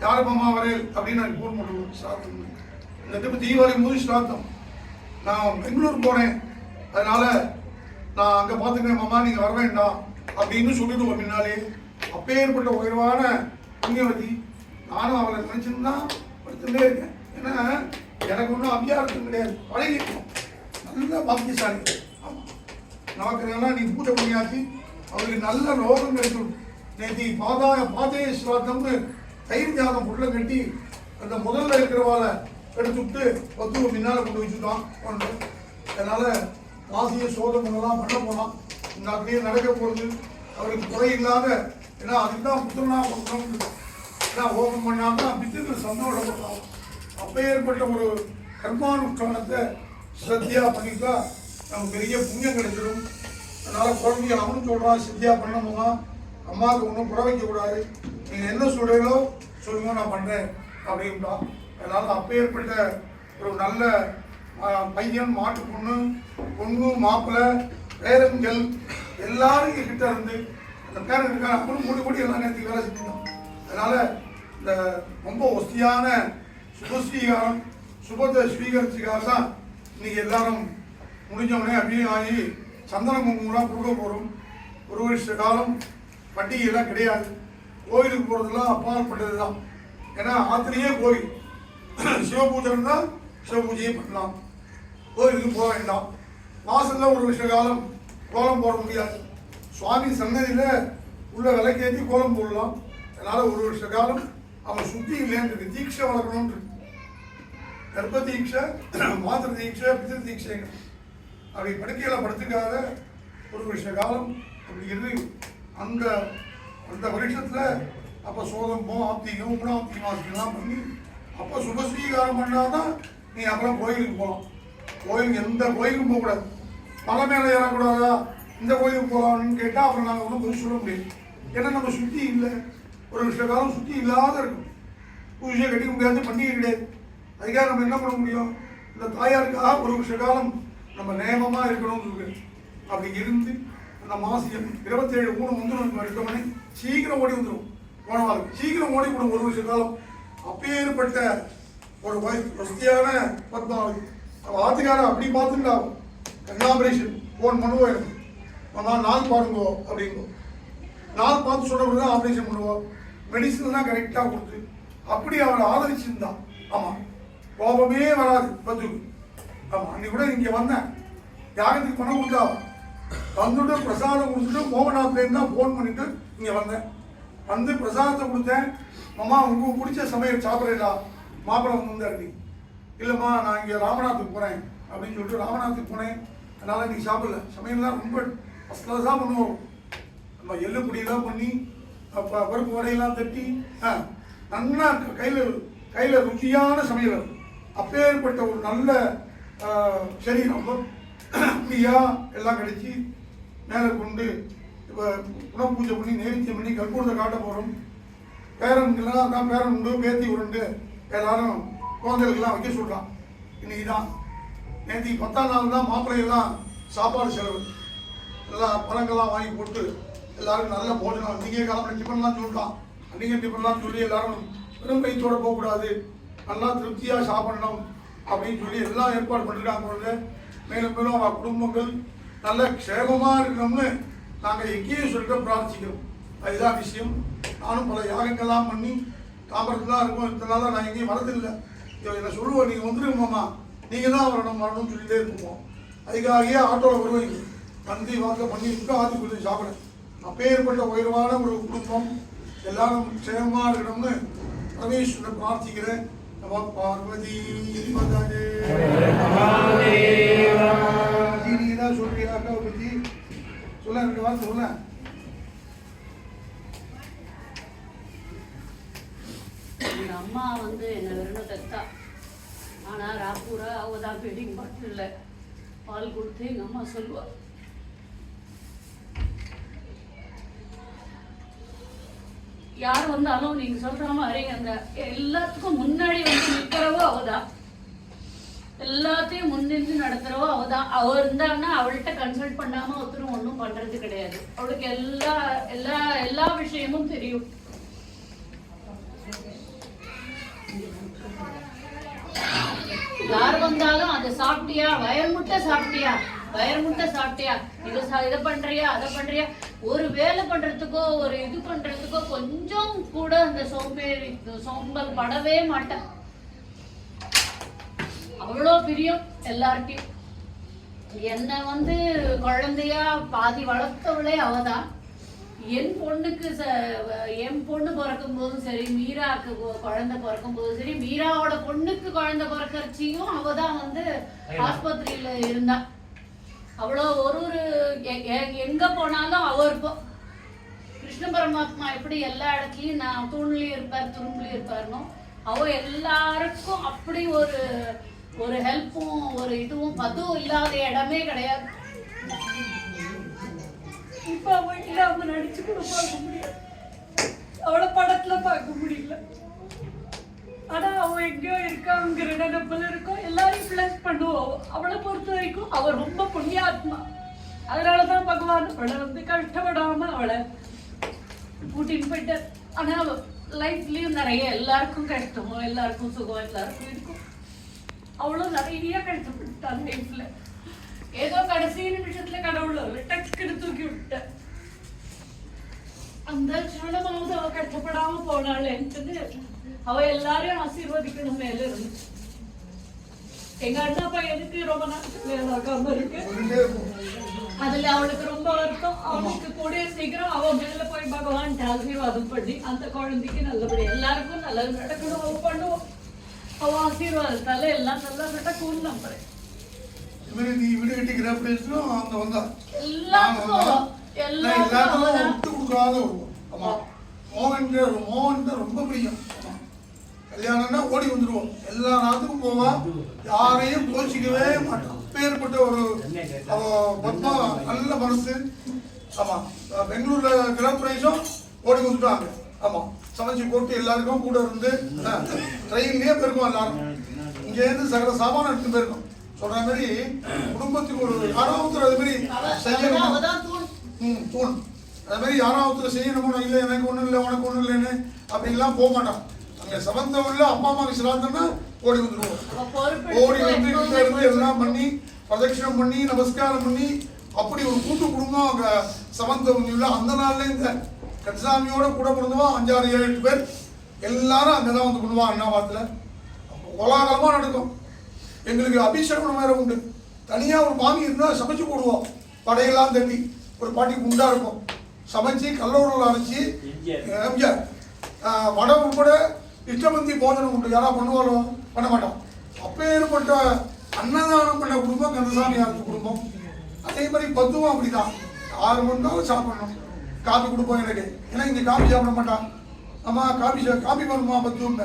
யார் மாமா வரேன் அப்படின்னு நான் ஃபோன் பண்ணுவோம். ஸ்ராத்தம் இந்த ட்ரிப்பு தீபாவளி போது ஸ்ராத்தம். நான் பெங்களூர் போனேன், அதனால நான் அங்கே பார்த்துக்கிறேன் மாமா, நீங்கள் வர வேண்டாம் அப்படின்னு சொல்லிட்டு பின்னாலே. அப்பேற்பட்ட உயர்வான புண்ணியவதி. நானும் அவளை நினச்சிருந்தா படுத்துட்டே இருக்கேன். ஏன்னா எனக்கு ஒன்றும் அபியாரத்தும் கிடையாது, பழகிருக்கோம். நல்ல பாக்கியசாலி. ஆமாம், நமக்கு என்னன்னா நீ பூஜை பண்ணியாச்சு, அவருக்கு நல்ல ரோகம் கிடைக்கும். நேற்று பாதே ஸ்ராத்தம்னு தயிர் ஜாதம் புள்ள கட்டி அந்த முதல்ல இருக்கிறவாளை எடுத்துவிட்டு பத்துவ முன்னால் கொண்டு வச்சுட்டான் கொண்டு. அதனால் வாசிய சோதனைலாம் பண்ண போனான். இந்த அப்படியே நடக்க போகிறது. அவருக்கு குறை இல்லாத, ஏன்னா அதுக்கு தான் புத்திரனாக கொடுக்கணும். ஏன்னா ஹோமம் பண்ணாமல் பித்திருக்கள் சந்தோஷப்படலாம். அப்பேற்பட்ட ஒரு கர்மானுஷ்டானத்தை ஸ்ரத்தியாக பண்ணிட்டா நமக்கு பெரிய புண்ணியம் கிடைச்சிடும். அதனால் குழந்தைய அவனும் சொல்கிறான், சித்தியாக பண்ணணுமா, அம்மாவுக்கு ஒன்றும் குறை வைக்கக்கூடாது, நீங்கள் என்ன சொல்கிறீங்களோ சொல்லுங்க நான் பண்ணுறேன் அப்படின்ட்டான். அதனால் அப்பேற்பட்ட ஒரு நல்ல பையன், மாட்டு பொண்ணு மாப்பிள்ளை பேரன்கள் எல்லாரும் கிட்ட இருந்து அந்த பேரன் இருக்காங்க. அப்புறம் மூடி எல்லாம் நேரத்துக்கு வேலை செஞ்சுக்கணும். அதனால் இந்த ரொம்ப ஒஸ்தியான சுபஸ்வீகாரம் சுபத்தை ஸ்வீகரிச்சுக்காக தான் இன்னைக்கு எல்லாரும் முடிஞ்சவனே அப்படியே ஆகி சந்தன குங்குமம்லாம் கொடுக்க போகிறோம். ஒரு வருஷ காலம் பண்டிகைலாம் கிடையாது. கோயிலுக்கு போகிறதுலாம் அப்பாற்பட்டது தான். ஏன்னா ஆத்திரையே கோயில், சிவபூஜை இருந்தால் சிவபூஜையே பண்ணலாம், கோயிலுக்கு போக வேண்டாம். வாசலில் ஒரு வருஷ காலம் கோலம் போட முடியாது. சுவாமி சன்னதியில் உள்ள விளக்கேற்றி கோலம் போடலாம். அதனால் ஒரு வருஷ காலம் அவன் சுத்தி இல்லைன்னு தீட்சை வளர்க்கணும்னு இருக்கு. கர்ப்ப தீட்சை, மாத்திர தீட்சை, பித்திரு தீட்சைங்க. அப்படி படுக்கையில் படுத்துக்காத ஒரு வருஷ காலம் அப்படிங்கிறது அந்த அந்த வருஷத்தில் அப்போ சோதம்பம் ஆப்திகம் குணாப்திகமாசிகள்லாம் பண்ணி அப்போ சுபஸ்வீகாரம் பண்ணாதான் நீ அப்புறம் கோயிலுக்கு போகலாம். கோயிலுக்கு எந்த கோயிலுக்கும் போகக்கூடாது. மலை மேலே ஏறக்கூடாதா, இந்த கோயிலுக்கு போகலாம்னு கேட்டால் அப்புறம் நாங்கள் ஒன்றும் பதில் சொல்ல முடியாது. ஏன்னா நம்ம சுற்றி இல்லை, ஒரு வருஷ காலம் சுற்றி இல்லாத இருக்கும். பூஜையை கட்டிக்க முடியாது, பண்டிகை கிடையாது. அதுக்காக நம்ம என்ன பண்ண முடியும், இந்த தாயாருக்காக ஒரு வருஷ காலம் நம்ம நேமமாக இருக்கணும்னு இருக்கு. அப்படி இருந்து அந்த மாசியம் 27 3 வந்துடும். 2 மணி சீக்கிரம் ஓடி வந்துடும். போன வாரம் சீக்கிரம் ஓடி விடும் ஒரு வருஷ காலம். அப்பேற்பட்ட ஒரு வசதியான பத்மாவதி. அவள் ஆத்துக்கார அப்படி பார்த்துட்டா கண்ணாபரேஷன் ஃபோன் பண்ணுவோம். எனக்கு நம்ம நாள் பாருங்கோ அப்படிங்கோ. நாள் பார்த்து சொல்கிறவங்க தான் ஆப்ரேஷன் பண்ணுவோம். மெடிசன்லாம் கரெக்டாக கொடுத்து அப்படி அவளை ஆதரிச்சிருந்தான். ஆமாம், கோபமே வராது பத்துக்கு. ஆமாம், அன்றைக்கி கூட இங்கே வந்தேன், யாகத்துக்கு பணம் கொடுத்தா வந்துட்டு பிரசாதம் கொடுத்துட்டு மோகநாத்லேருந்து தான் ஃபோன் பண்ணிட்டு இங்கே வந்தேன். வந்து பிரசாதத்தை கொடுத்தேன். மாமா உங்களுக்கு பிடிச்ச சமையல் சாப்பிட்றீங்களா, மாப்பிள்ளை வந்தார். நீ இல்லைம்மா நான் இங்கே ராமநாத்துக்கு போகிறேன் அப்படின்னு சொல்லிட்டு ராமநாத்துக்கு போனேன். அதனால் இன்றைக்கி சாப்பிடல. சமையல்லாம் ரொம்ப ஃபஸ்ட் கிளாஸாக பண்ணுவோம். நம்ம எள்ளு பொடியெல்லாம் பண்ணி பருப்பு வடையெல்லாம் தட்டி நல்லா கையில் ருச்சியான சமையல். அப்பேற்பட்ட ஒரு நல்ல சரீரம் அப்படியா எல்லாம் கிடைச்சி மேலே கொண்டு இப்போ உணவு பூஜை பண்ணி நைவேத்தியம் பண்ணி கற்பூரத்தை காட்ட போகிறோம். பேரன்கெல்லாம் தான் பேரன் உண்டு, பேத்தி உருண்டு எல்லாரும் குழந்தைகளுக்கெல்லாம் வைக்க சொல்கிறான். இன்னைக்கு தான் நேற்று 10ஆம் நாள் தான் மாப்பிள்ளையெல்லாம் சாப்பாடு செலவு எல்லாம் பழங்கள்லாம் வாங்கி போட்டு எல்லாரும் நல்ல போஜனம். நீங்கள் கிளம்புற டிஃபன்லாம் சொல்லிட்டான். அன்றைக்கி டிஃபன்லாம் சொல்லி எல்லாரும் வெறும் வயிற்றோட போகக்கூடாது, நல்லா திருப்தியாக சாப்பிடணும் அப்படின்னு சொல்லி எல்லாம் ஏற்பாடு பண்ணிருக்காங்க. மேலும் மேலும் அவள் குடும்பங்கள் நல்ல க்ஷேமமாக இருக்கணும்னு நாங்கள் எங்கேயும் சொல்லிட்டு பிரார்த்திக்கிறோம். அதுதான் விஷயம். நானும் பல யாகங்கள்லாம் பண்ணி தாம்பரத்தில் தான் இருக்கும். இதனால நான் எங்கேயும் வரதில்லை. என்ன சொல்லுவோம், நீங்கள் வந்துருங்கம்மா, நீங்கள் தான் வரணும்னு சொல்லிகிட்டே இருப்போம். அதுக்காகவே ஆட்டோவில் வருவீங்க, வந்து வாக்கில் பண்ணி விட்டு ஆதி கொடுத்து சாப்பிட. அப்பேற்பட்ட உயர்வான ஒரு குடும்பம் எல்லாரும் க்ஷேமமாக இருக்கணும்னு பரமேஸ்வரனை பிரார்த்திக்கிறேன். நம பார்வதி பதே. நீ தான் சொல்றியா அக்காவை பற்றி? சொல்ல 2 வார்த்தை சொல்ல. எங்கள் அம்மா வந்து என்னை வெறும் பெத்தா. ஆனால் ராப்பூரா அவள் தான் ஃபீடிங் பாட்டில் பால் கொடுத்து எங்கள் அம்மா சொல்லுவா, யார் வந்தாலும் நீங்கள் சொல்கிற மாதிரி அந்த எல்லாத்துக்கும் முன்னாடி வந்து நிற்கிறவோ அவள் தான், எல்லாத்தையும் முன்னின்று நடத்துகிறவோ அவள் தான். அவள் இருந்தான்னா அவள்கிட்ட கன்சல்ட் பண்ணாமல் ஒருத்தரும் ஒன்றும் பண்ணுறது கிடையாது. அவளுக்கு எல்லா எல்லா எல்லா விஷயமும் தெரியும். யார் வந்தாலும் அதை சாப்பிட்டியா, வயர் முட்டை சாப்பிட்டியா, வயர் முட்டை சாப்பிட்டியா, இதை பண்றியா, அதை பண்றியா, ஒரு வேலை பண்றதுக்கோ ஒரு இது பண்றதுக்கோ கொஞ்சம் கூட அந்த சோம்பல் படவே மாட்டேன். அவ்வளோ பிரியம் எல்லார்ட்டையும். என்னை வந்து குழந்தையா பாதி வளர்த்தவளே அவதான். என் பொண்ணுக்கு என் பொண்ணு பிறக்கும் போதும் சரி, மீராவுக்கு குழந்தை பிறக்கும் போதும் சரி, மீராவோட பொண்ணுக்கு குழந்தை பிறக்கறச்சியும் அவ தான் வந்து ஆஸ்பத்திரியில இருந்தா. அவ்வளோ ஒரு எங்க போனாலும் அவ இருப்போம். கிருஷ்ண பரமாத்மா எப்படி எல்லா இடத்துலயும் நான் தூண்லயும் இருப்பார் துரும்புலயும் இருப்பாருனோ, அவ எல்லாருக்கும் அப்படி ஒரு ஒரு ஹெல்ப்பும் ஒரு இதுவும் பதுவும் இல்லாத இடமே கிடையாது. இப்ப அவ இல்லாம நடிச்சு கூட பார்க்க முடியாது, அவளை படத்துல பார்க்க முடியல. ஆனா அவ எங்கேயோ இருக்காங்கிற நினைப்புல இருக்கும். எல்லாரையும் பிளஸ் பண்ணுவோம். அவளை பொறுத்த வரைக்கும் அவ ரொம்ப புண்ணியாத்மா. அதனாலதான் பகவான் அவளை வந்து கஷ்டப்படாம அவளை கூட்டின்னு போயிட்டார். ஆனா லைஃப்லயும் நிறைய எல்லாருக்கும் கஷ்டமோ எல்லாருக்கும் சுகம் எல்லாருக்கும் இருக்கும். அவளும் நிறைய கஷ்டப்பட்டான் லைஃப்ல. ஏதோ கடைசி நிமிஷத்துல கடவுள் டக்குன்னு தூக்கி விட்ட. அந்த க்ஷணமாவது அவ கஷ்டப்படாம போனாள்ன்றது அவ எல்லாரையும் ஆசீர்வதிக்கணும் மேல இருந்து. எங்க அண்ணா பையனுக்கு ரொம்ப நாள் இருக்கு. அதுல அவளுக்கு ரொம்ப வருத்தம். அவளுக்கு கூடிய சீக்கிரம் அவ மேல போய் பகவான் ஆசீர்வாதம் பண்ணி அந்த குழந்தைக்கு நல்லபடி எல்லாருக்கும் நல்லது நடக்கணும். அவ பண்ணுவோம். அவ ஆசீர்வாதத்தால எல்லாம் நல்லா நடக்கும்னு நம்புறேன். நீ வீடு கட்டி கிராஃபிக்ஸ்லும் அங்க வந்தா எல்லாத்துக்கும் விட்டு கொடுக்காத வருவோம். ஆமா, மோகன் ரொம்ப பிடிக்கும். கல்யாணம்னா ஓடி வந்துடுவோம். எல்லா நாட்டுக்கும் போவா, யாரையும் கோச்சிக்கவே மாட்டோம். பேர்பட்ட ஒரு பத்மா நல்ல மனசு. ஆமா, பெங்களூர்ல கிராஃபிக்ஸும் ஓடி வந்துட்டாங்க. ஆமா, சமைச்சு போட்டு எல்லாருக்கும் கூட இருந்து ட்ரெயின்லயே போயிருக்கோம். எல்லாரும் இங்க இருந்து சகல சாமான் எடுத்து போயிருக்கோம். சொல்ற மாதிரி குடும்பத்துக்கு ஒரு யாராவது அது மாதிரி செய்யணும். தூண் அது மாதிரி யாராவது செய்யணுமோ, இல்லை எனக்கு ஒண்ணும் இல்லை உனக்கு ஒண்ணும் இல்லைன்னு அப்படின்லாம் போக மாட்டான். அங்க சம்பந்தம் உள்ள அப்பா அம்மாவுக்கு சிலாந்தம்னா ஓடி வந்துடுவோம். ஓடி வந்து இருந்து எல்லாம் பண்ணி பிரதட்சணம் பண்ணி நமஸ்காரம் பண்ணி அப்படி ஒரு கூட்டு குடும்பம் அங்க சம்பந்தம் உள்ள. அந்த நாள்ல இந்த கட்சாமியோட கூட பிறந்தவன் 5, 6, 7, 8 பேர் எல்லாரும் அங்கதான் வந்து பண்ணுவான். அண்ணாவாத்துல கோலாகலமா நடக்கும். எங்களுக்கு அபிஷேகம் வேற உண்டு. தனியா ஒரு மாமி இருந்தா சமைச்சு போடுவோம். படையெல்லாம் தட்டி ஒரு பாட்டி குண்டா இருக்கும். சமைச்சு கல்லூரில் அரைச்சி எம்ஜிஆர் வடை உட்பட இஷ்டபந்தி போதனம் உண்டு. யாரா பண்ணுவாரோ பண்ண மாட்டோம். அப்பேற்பட்ட அன்னதானம் பண்ண குடும்பம் கந்தசாமி அரசு குடும்பம். அதே மாதிரி பத்துவும் அப்படிதான். 6 மணி நேரம் சாப்பிடணும். காபி கொடுப்போம் எனக்கு. ஏன்னா இங்க காபி சாப்பிட மாட்டான். ஆமா, காபி பண்ணுமா பத்துவும்.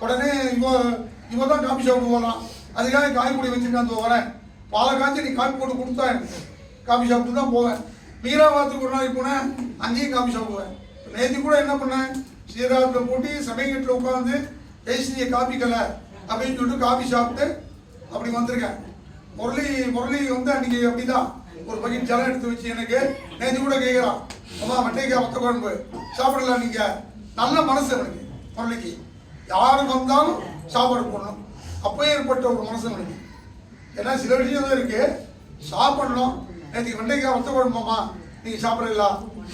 உடனே இவ தான் காபி சாப்பிட்டு போகலாம். அதுக்காக காய்கறி வச்சுருக்காந்து வரேன். பாலை காய்ச்சி நீ காப்பி போட்டு கொடுத்தா எனக்கு காபி சாப்பிட்டு தான் போவேன். மீராபாத்துக்கு ஒரு நாளைக்கு போனேன், அங்கேயும் காபி சாப்பிடுவேன். நேற்று கூட என்ன பண்ணேன், சீராத்தில் போட்டு சமையல் உட்காந்து பேசிய காபி கலை அப்படின்னு சொல்லிட்டு காபி சாப்பிட்டு அப்படி வந்திருக்கேன். முரளி வந்து அன்னைக்கு அப்படிதான் ஒரு பக்கெட் ஜலம் எடுத்து வச்சு எனக்கு நேற்று கூட கேட்குறான், அம்மா வட்டைக்காய் வத்த குழம்பு சாப்பிடலாம் நீங்க. நல்ல மனசு எனக்கு முரளிக்கு. யாரு வந்தாலும் சாப்பாடு போடணும். அப்போ ஏற்பட்ட ஒரு மனசு எனக்கு. ஏன்னா சில விஷயம் தான் இருக்கு, சாப்பிடணும். நேற்று வெண்டைக்காய் வத்த குழம்புமா நீங்க சாப்பிடல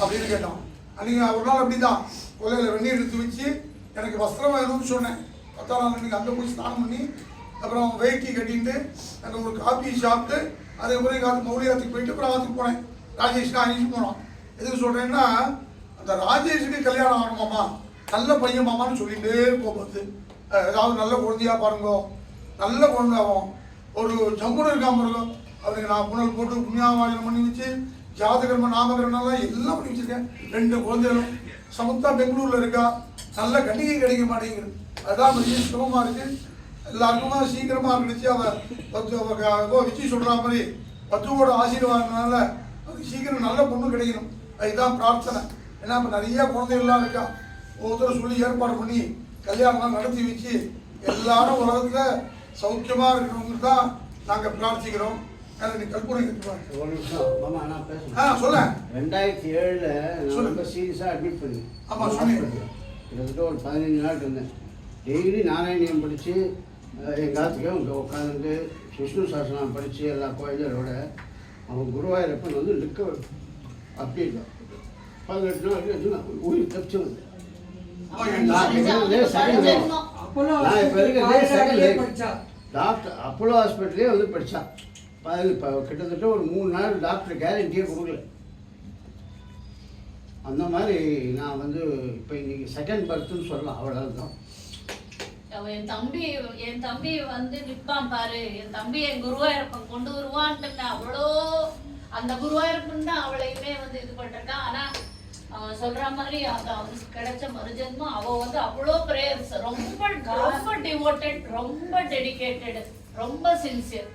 அப்படின்னு கேட்டோம். அன்னைக்கு ஒரு நாள் அப்படிதான் கொல்லையில் வெந்நீர் எடுத்து வச்சு எனக்கு வஸ்திரம் வேணும்னு சொன்னேன். 10ஆம் நாள் அன்னைக்கு அங்கே போய் ஸ்நானம் பண்ணி அப்புறம் வேட்டி கட்டிட்டு அங்கே ஒரு காபி சாப்பிட்டு அதுக்கப்புறம் காத்து மௌலியாத்துக்கு போயிட்டு அப்புறம் ஆற்றுக்கு போனேன். ராஜேஷ்க்கு அழைச்சிட்டு போனோம். எதுக்கு சொல்றேன்னா, அந்த ராஜேஷுக்கு கல்யாணம் ஆகணுமாமா, நல்ல பையன் மாமான்னு சொல்லிட்டு போகும்போது ஏதாவது நல்ல குழந்தையா பாருங்க, நல்ல குழந்தையாகும். ஒரு ஜம்முன்னு இருக்காம இருக்கும். அவருக்கு நான் புனல் போட்டு புண்ணியாவாஜனம் பண்ணி வச்சு ஜாதகர்ம நாமகரணம் எல்லாம் பண்ணி வச்சிருக்கேன். 2 குழந்தைகளும் சமுத்தா பெங்களூர்ல இருக்கா. நல்ல கண்டிகை கிடைக்க மாட்டேங்குது. அதுதான் பெரிய சிரமமாக இருக்குது. எல்லாருக்குமா சீக்கிரமாக இருந்துச்சு. அவள் விஜய் சொல்கிற மாதிரி பத்துவோட ஆசீர்வாதனால அதுக்கு சீக்கிரம் நல்ல பொண்ணு கிடைக்கணும். அதுதான் பிரார்த்தனை. ஏன்னா இப்போ நிறைய குழந்தைகள்லாம் இருக்கா. ஒவ்வொருத்தரும் சொல்லி ஏற்பாடு பண்ணி கல்யாணம்லாம் நடத்தி வச்சு எல்லாரும் உலகத்தில் சௌக்கியமாக இருக்கணுங்கிறது தான் நாங்கள் பிரார்த்திக்கிறோம். கற்பூரை ஒரு நிமிஷம் மாமா நான் பேசுறேன். சொல்ல 2007 நான் ரொம்ப சீரியஸாக அட்மிட் பண்ணேன். ஆமாம் சொன்னீங்க. கிட்டத்தட்ட ஒரு 15 நாள் இருந்தேன். டெய்லி நாராயணியம் படித்து எங்கள் ஆத்துக்கே இங்கே உட்காந்து விஷ்ணு சாஸ்திரம் படித்து எல்லா கோயிலோட அவன் குருவாயூரப்பன் வந்து நிற்க அப்படி இல்லை 18 நாள் உயிர் தப்பிச்சு வந்து டாக்டர் அப்போலோ ஹாஸ்பிட்டலே வந்து படித்தான். இப்போ கிட்டத்தட்ட ஒரு 3 நாள் டாக்டர் கேரண்டியே கொடுக்கல. அந்த மாதிரி நான் வந்து இப்போ இன்னைக்கு செகண்ட் பர்த்னு சொல்லலாம். அவ்வளோதான். என் தம்பி வந்து நிற்பான் பாரு, என் தம்பி என் குருவாயூரப்பன் கொண்டு வருவான்ட்டு அவ்வளோ அந்த குருவாயூரப்பன் தான் அவளையுமே வந்து இது பண்ணிருக்கான். ஆனா அவன் சொல்ற மாதிரி அந்த அவனுக்கு கிடைச்ச மறுஜன்மம் அவ வந்து அவ்வளோ பிரேயர்ஸ், ரொம்ப டிவோட்டட், ரொம்ப டெடிகேட்டட், ரொம்ப சின்சியர்.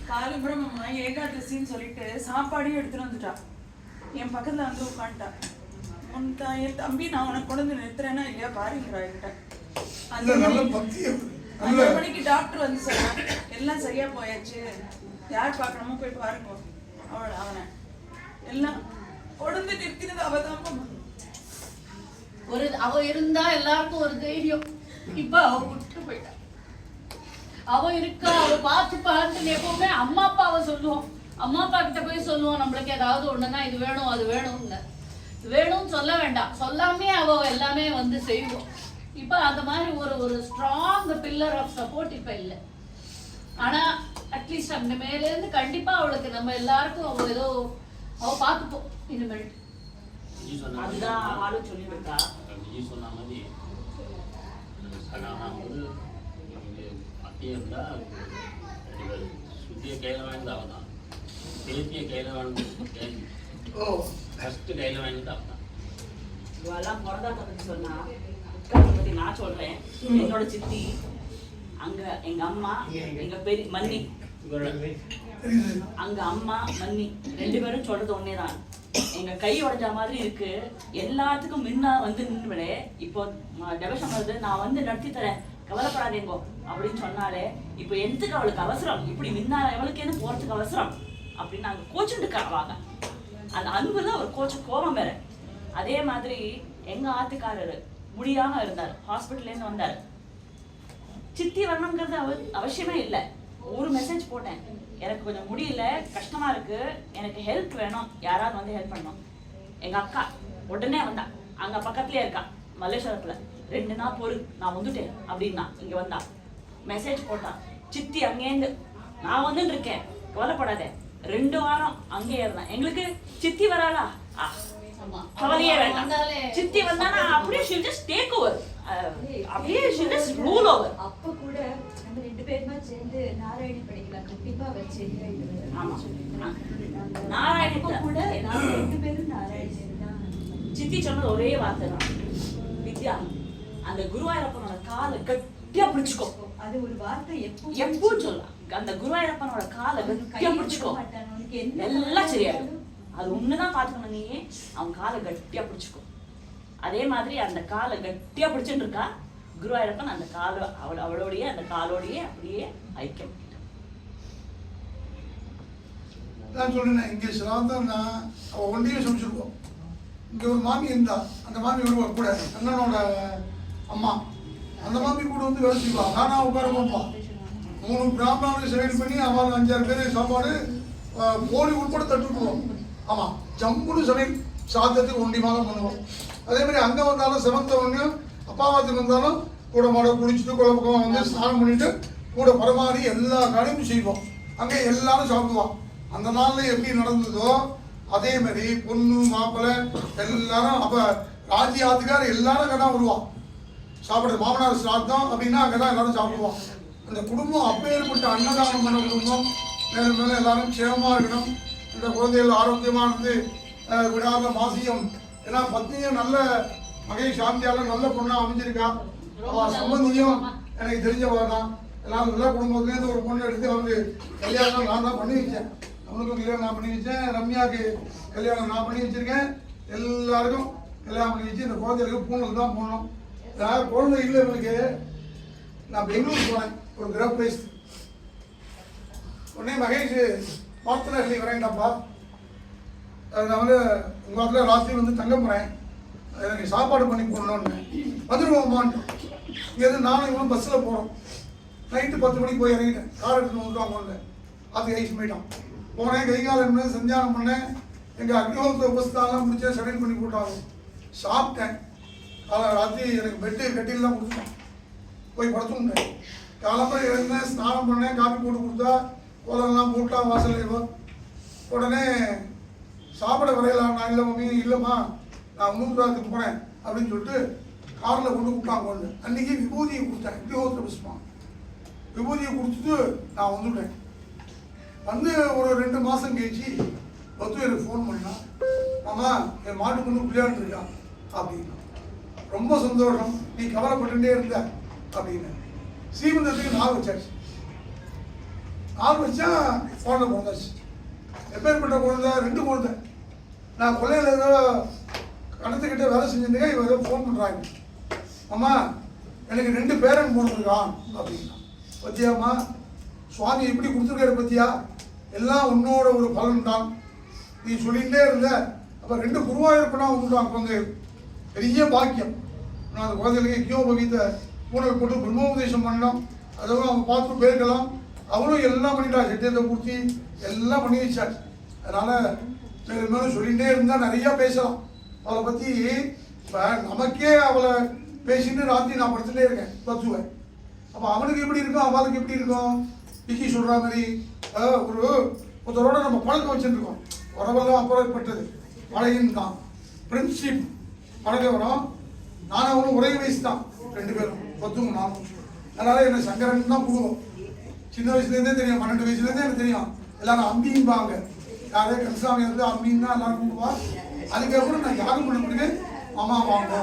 காலம்புறம் ஏகாதசின்னு சொல்லிட்டு சாப்பாடையும் எடுத்துட்டு வந்துட்டா. என் பக்கத்துல வந்து உட்காந்துட்டா. என் தம்பி நான் உனக்கு கொண்டு வந்து நிறுத்துறேன்னா இல்லையா பாருங்கிறா என்கிட்ட. 5 மணிக்கு டாக்டர் வந்து சொன்னான் எல்லாம் சரியா போயாச்சு, யார் பார்க்கணுமோ போய் பாருங்க. அவனை எல்லாம் கொண்டு நிறுத்தினது அவதான். அவ இருந்தா எல்லாருக்கும் ஒரு தைரியம். இப்ப அவ விட்டு போயிட்டா. அவ இருக்கா, அவ பார்த்துப்பான்னு எப்பவுமே அம்மா அப்பாவை சொல்லுவோம். அம்மா அப்பா கிட்ட போய் சொல்லுவோம் நம்மளுக்கு ஏதாவது ஒண்ணுன்னா இது வேணும் அது வேணும்னு. வேணும்னு சொல்ல வேண்டாம், சொல்லாமே அவ எல்லாமே வந்து செய்வோம். இப்ப அந்த மாதிரி ஒரு ஸ்ட்ராங் பில்லர் ஆஃப் சப்போர்ட் இப்ப இல்லை. ஆனா அட்லீஸ்ட் அந்த மேல இருந்து கண்டிப்பா அவளுக்கு நம்ம எல்லாருக்கும் அவ ஏதோ அவ பார்த்துப்போம் இனிமேல். அதுதான் ஆளும் சொல்லியிருக்கா. சொன்ன மாதிரி அப்படியே இருந்தா சுத்திய கையில வாங்கிட்டு அவன் தான், பேத்திய கையில வாங்கி ஃபர்ஸ்ட் கையில வாங்கிட்டு அவன் தான். இவெல்லாம் பிறந்தா பத்தி சொன்னா பத்தி நான் சொல்றேன். என்னோட சித்தி அங்க எங்க அம்மா எங்க பெரிய மன்னி, அங்க அம்மா மன்னி 2 பேரும் சொல்றது ஒன்னேதான். எங்க கை உடைஞ்ச மாதிரி இருக்கு, எல்லாத்துக்கும் முன்ன வந்து நின்றுவிடு. இப்போ டெவஷன் வருது, நான் வந்து நடத்தி தரேன், கவலைப்படாதீங்கோ அப்படின்னு சொன்னாலே இப்போ எதுக்கு அவளுக்கு அவசரம், இப்படி முன்னா எவளுக்கு என்ன போறதுக்கு அவசரம் அப்படின்னு நாங்க கோச்சுட்டு வாங்க. அந்த அன்புதான் ஒரு கோபம் வேற. அதே மாதிரி எங்க ஆத்துக்காரரு முடியாம இருந்தார், ஹாஸ்பிட்டல்ல இருந்து வந்தாரு. சித்தி வரணுங்கிறது அவசியமே இல்லை. ஒரு மெசேஜ் போட்டேன், எனக்கு கொஞ்சம் முடியல, கஷ்டமா இருக்கு, எனக்கு ஹெல்ப் வேணும், யாராவது வந்து ஹெல்ப் பண்ணணும். எங்க அக்கா உடனே வந்தா, அங்க பக்கத்துலயே இருக்கா மல்லேஸ்வரத்துல. 2 நாள் பொறு, நான் வந்துட்டேன் அப்படின்னா இங்க வந்தா. மெசேஜ் போட்டா, சித்தி அங்கேருந்து நான் வந்துட்டு இருக்கேன், கவலைப்படாத. 2 வாரம் அங்கே இருந்தேன். எங்களுக்கு சித்தி வராளா, கவலையே வேண்டாம், சித்தி வந்தானா அப்படியே she'll just take over, அப்படியே she'll just rule over. அப்ப கூட நம்ம 2 பேருமா சேர்ந்து நாராயணி படிக்கலாம், கண்டிப்பா வச்சு. ஆமா, நாராயணி கூட நாம 2 பேரும் நாராயணி தான். சித்தி சொன்னது ஒரே வார்த்தை தான், வித்யா அந்த குருவாயூரப்பனோட காலை கட்டியா பிடிச்சுக்கோ. அது ஒரு வார்த்தை எப்பவும் சொல்லலாம். அந்த குருவாயூரப்பனோட காலை கட்டியா பிடிச்சுக்கோ, எல்லாம் சரியாயிடும். அது ஒண்ணுதான் பாத்துக்கணும், நீ அவன் காலை கட்டியா பிடிச்சுக்கோ. அதே மாதிரி அந்த காலை கட்டியா பிடிச்சுட்டு இருக்கா குருவாயூரப்பன். அந்த கால அவளோடைய அந்த காலோடையே அப்படியே ஐக்கியம். நான் சொல்றேன், இங்கே சிராந்தம்னா அவள் ஒன்றையும் சமைச்சிருப்போம். இங்கே ஒரு மாமி இருந்தா, அந்த மாமி வருவா கூட, அண்ணனோட அம்மா, அந்த மாமி கூட வந்து வேலை செய்வா. நானா உட்கார போப்பா, 3 பிராமணாவை சமையல் பண்ணி அவள் 5-6 பேர் சாப்பாடு போலி உட்பட தட்டுக்குவோம். ஆமாம், ஜம்முன்னு சமையல் சாதத்துக்கு ஒண்டிமாக பண்ணுவோம். அதே மாதிரி அங்கே வந்தாலும் சிரமத்த ஒன்றையும், அப்பாவாத்துக்கு வந்தாலும் கூட மாட குளிச்சுட்டு குழப்பமாக வந்து ஸ்நானம் பண்ணிட்டு கூட பரமாறி எல்லா காரியமும் செய்வோம். அங்கே எல்லாரும் சாப்பிடுவான். அந்த நாளில் எப்படி நடந்ததோ அதே மாதிரி பொண்ணு மாப்பிள்ளை எல்லாரும், அப்போ ராஜி ஆத்துக்கார் எல்லாரும் அங்கே தான் வருவான் சாப்பிடுறது. மாமனார் சாப்பிட்டோம் அப்படின்னா அங்கே தான் எல்லாரும் சாப்பிடுவான். அந்த குடும்பம் அப்பேற்பட்ட அன்னதானம் பண்ண குடும்பம். மேலும் மேலும் எல்லாரும் க்ஷேமமாக இருக்கணும். இந்த குழந்தைகள் ஆரோக்கியமாக இருந்து விடாத மாசியம். ஏன்னா பத்னியும் நல்ல மகேஷ் சாந்தியால நல்ல பொண்ணா அமைஞ்சிருக்கா. அவ சம்பந்தியும் எனக்கு தெரிஞ்சவா தான். எல்லாம் நல்ல குடும்பத்துலேருந்து ஒரு பொண்ணு எடுத்து அவனுக்கு கல்யாணம் நான் தான் பண்ணி வச்சேன். அவனுக்கும் கல்யாணம் நான் பண்ணி வச்சேன். ரம்யாவுக்கு கல்யாணம் நான் பண்ணி வச்சிருக்கேன். எல்லாருக்கும் கல்யாணம் பண்ணி வச்சு இந்த குழந்தைகளுக்கு பூனுக்கு தான் போனோம். யாரும் குழந்தை இல்லை இவனுக்கு. நான் பெங்களூர் போனேன் ஒரு கிரப் பிளேஸ். உடனே மகேஷ் பார்த்துனா வரேன்டாப்பா, நான் வந்து உங்கள் இடத்துல ராத்திரி வந்து தங்க போகிறேன், எனக்கு சாப்பாடு பண்ணி போடணும்னு. வந்துடுவோம்மான்ட்டு இங்கேருந்து நானும் இவனும் பஸ்ஸில் போகிறோம். நைட்டு 10 மணிக்கு போய் இறங்கிட்டேன். கார் எடுத்துன்னு வந்துடுவாங்க. அது ஐஸ் போயிட்டான். போனேன், கை காலம் என்ன சந்தியானம் பண்ணேன். எங்கள் அக்னிஹோத்திர உபஸ்தாலாம் முடிச்சேன், செடில் பண்ணி போட்டாங்க. சாப்பிட்டேன். ராத்திரி எனக்கு பெட்டு கட்டிலாம் கொடுத்துட்டேன். போய் படுத்துட்டேன். காலம்பரம் எழுந்தேன், ஸ்நானம் பண்ணேன், காப்பி போட்டு கொடுத்தா கோலம்லாம் போட்டா வாசல். உடனே சாப்பிட வரையலாம். நான் இல்லை மம்மி, இல்லைம்மா நான் 3 ரூபாய்க்கு போனேன் அப்படின்னு சொல்லிட்டு காரில் கொண்டு விட்டாங்க. கொண்டு அன்றைக்கி விபூதியை கொடுத்தேன். அக்னிஹோத்திர புஷ்பம் விபூதியை கொடுத்துட்டு நான் வந்துட்டேன். வந்து ஒரு 2 மாதம் கழிச்சு பத்து எனக்கு ஃபோன் பண்ணா, மாமா என் மாட்டு கொண்டு விளையாண்டுருக்கா அப்படின்னா. ரொம்ப சந்தோஷம், நீ கவலைப்பட்டுட்டே இருந்த அப்படின்னு. சீமந்தத்துக்கு நாள் வச்சாச்சு. நாள் வச்சா குழந்தை பிறந்தாச்சு. எப்பேற்பட்ட குழந்தை? 2 குழந்தை. நான் கொள்ளையில் ஏதோ கடத்துக்கிட்ட வேலை செஞ்சுருந்தேன். இவன் ஏதோ ஃபோன் பண்ணுறாங்க, அம்மா எனக்கு 2 பேரன் பிறந்திருக்கான் அப்படின்னா. பத்தியாம்மா சுவாமி எப்படி கொடுத்துருக்காரு பத்தியா, எல்லாம் உன்னோட ஒரு பலன் தான். நீ சொல்லிகிட்டே இருந்த. அப்போ 2 குருவாயிருப்பனா வந்துட்டான் குழந்தைகள். பெரிய பாக்கியம். நான் அந்த குழந்தைகளுக்கு யஜ்ஞோபவீத பூனல் போட்டு பிரம்மோபதேசம் பண்ணோம். அதுவும் அவங்க பார்த்து போயிருக்கலாம். அவளும் எல்லாம் பண்ணிட்டா, சத்தியத்தை பூர்த்தி எல்லாம் பண்ணி வச்சாச்சு. அதனால் மேலும் சொல்லிகிட்டே இருந்தால் நிறையா பேசலாம் அவளை பற்றி. இப்போ நமக்கே அவளை பேசிட்டு ராத்திரி நான் படுத்துட்டே இருக்கேன், பத்துவேன். அப்போ அவனுக்கு எப்படி இருக்கும், அவளுக்கு எப்படி இருக்கும்? விக்கி சொல்கிற மாதிரி ஒருத்தரோட நம்ம பழக்கம் வச்சுருக்கோம். உறவெல்லாம் அப்புறப்பட்டது, பழகின் தான் ஃப்ரெண்ட்ஷிப் பழக வரோம். நானும் அவனும் ஒரே வயசு தான், 2 பேரும் பத்துங்க நானும். அதனால் என்னை சங்கரன் தான் கூடுவோம். சின்ன வயசுலேருந்தே தெரியும், 12 வயசுலேருந்தே எனக்கு தெரியும். எல்லாரும் அம்பிம்பாங்க. யாரே கருசாமி வந்து அம்பின்னு தான் எல்லாரும் கூடுவா. அதுக்கப்புறம் நான் யாகம் பண்ண பிறகு மாமா வாங்க